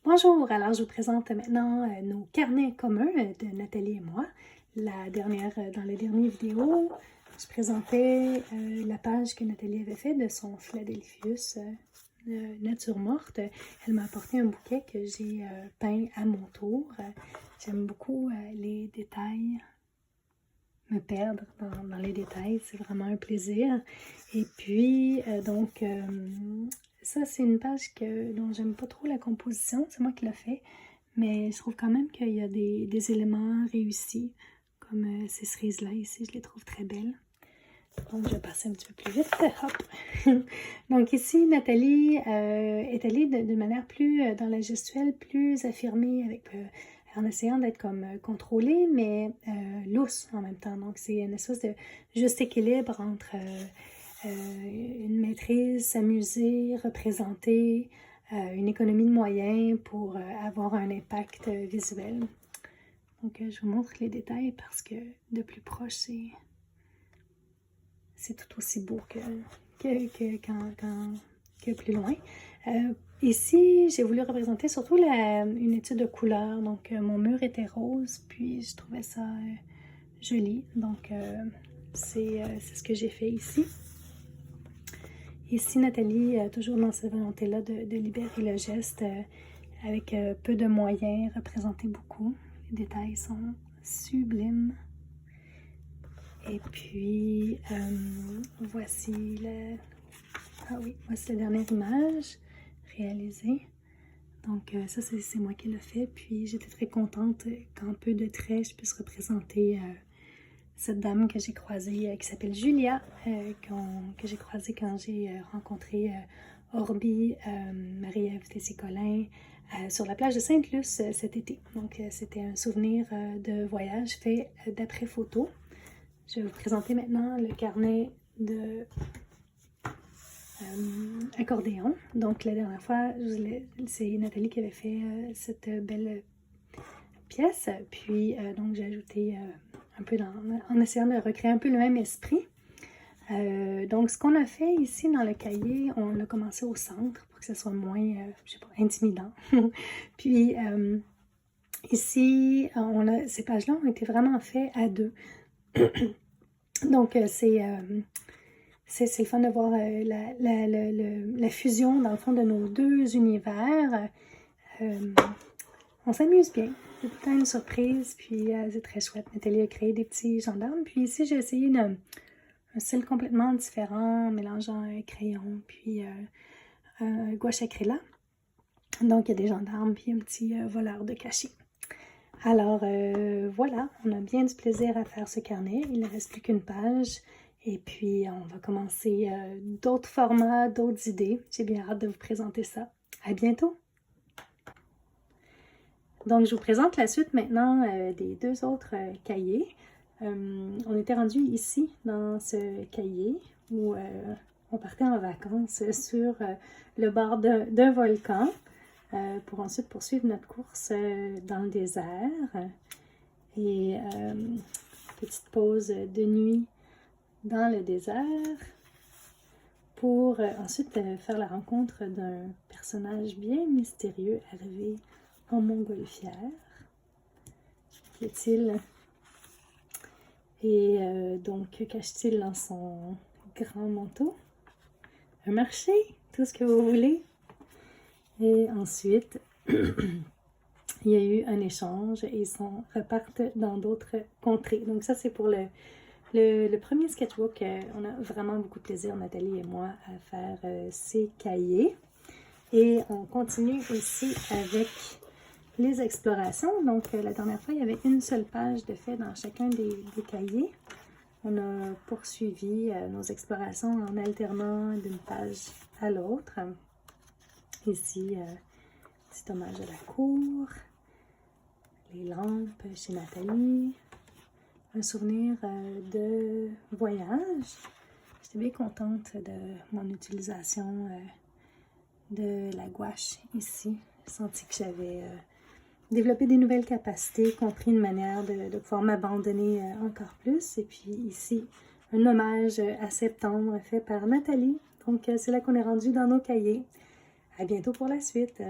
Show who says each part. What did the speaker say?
Speaker 1: Bonjour, alors je vous présente maintenant nos carnets communs de Nathalie et moi. Dans la dernière vidéo, je présentais la page que Nathalie avait faite de son Philadelphius nature morte. Elle m'a apporté un bouquet que j'ai peint à mon tour. J'aime beaucoup les détails, me perdre dans les détails, c'est vraiment un plaisir. Et puis, ça, c'est une page dont j'aime pas trop la composition, c'est moi qui l'ai fait, mais je trouve quand même qu'il y a des éléments réussis, comme ces cerises-là ici, je les trouve très belles. Donc, je vais passer un petit peu plus vite. Hop! Donc, ici, Nathalie est allée d'une manière plus, dans la gestuelle, plus affirmée, en essayant d'être comme contrôlée, mais lousse en même temps. Donc, c'est une espèce de juste équilibre entre une maîtrise, s'amuser, représenter, une économie de moyens pour avoir un impact visuel. Donc, je vous montre les détails parce que de plus proche, c'est tout aussi beau que plus loin. Ici, j'ai voulu représenter surtout une étude de couleurs. Donc, mon mur était rose, puis je trouvais ça joli. Donc, c'est ce que j'ai fait ici. Ici, Nathalie, toujours dans cette volonté-là de libérer le geste avec peu de moyens, représenter beaucoup. Les détails sont sublimes. Et puis, voici la dernière image réalisée. Donc, ça, c'est moi qui l'ai fait. Puis, j'étais très contente qu'en peu de traits, je puisse représenter cette dame que j'ai croisée, qui s'appelle Julia, que j'ai croisée quand j'ai rencontré Orbi, Marie-Ève Tessier-Colin, sur la plage de Sainte-Luce cet été. Donc, c'était un souvenir de voyage fait d'après photo. Je vais vous présenter maintenant le carnet de accordéon. Donc, la dernière fois, c'est Nathalie qui avait fait cette belle pièce. Puis, donc, j'ai ajouté un peu en essayant de recréer un peu le même esprit. Donc, ce qu'on a fait ici dans le cahier, on l'a commencé au centre pour que ce soit moins, je sais pas, intimidant. Puis, ici, ces pages-là ont été vraiment faites à deux. Donc, c'est le fun de voir la fusion, dans le fond, de nos deux univers. On s'amuse bien. C'est tout le temps une surprise, puis c'est très chouette. Nathalie a créé des petits gendarmes. Puis ici, j'ai essayé un style complètement différent, mélangeant un crayon, puis gouache acryla. Donc, il y a des gendarmes, puis un petit voleur de cachet. Alors, voilà, on a bien du plaisir à faire ce carnet. Il ne reste plus qu'une page. Et puis, on va commencer d'autres formats, d'autres idées. J'ai bien hâte de vous présenter ça. À bientôt! Donc, je vous présente la suite maintenant des deux autres cahiers. On était rendu ici, dans ce cahier, où on partait en vacances sur le bord d'un volcan. Pour ensuite poursuivre notre course dans le désert. Et petite pause de nuit dans le désert pour ensuite faire la rencontre d'un personnage bien mystérieux arrivé en montgolfière. Qu'y a-t-il? Et donc, cache-t-il dans son grand manteau? Un marché, tout ce que vous voulez. Et ensuite, il y a eu un échange et ils repartent dans d'autres contrées. Donc ça, c'est pour le premier sketchbook. On a vraiment beaucoup de plaisir, Nathalie et moi, à faire ces cahiers. Et on continue aussi avec les explorations. Donc, la dernière fois, il y avait une seule page de fait dans chacun des cahiers. On a poursuivi nos explorations en alternant d'une page à l'autre. Ici, petit hommage à la cour, les lampes chez Nathalie, un souvenir de voyage. J'étais bien contente de mon utilisation de la gouache ici. J'ai senti que j'avais développé des nouvelles capacités, compris une manière de pouvoir m'abandonner encore plus. Et puis ici, un hommage à septembre fait par Nathalie. Donc, c'est là qu'on est rendu dans nos cahiers. À bientôt pour la suite.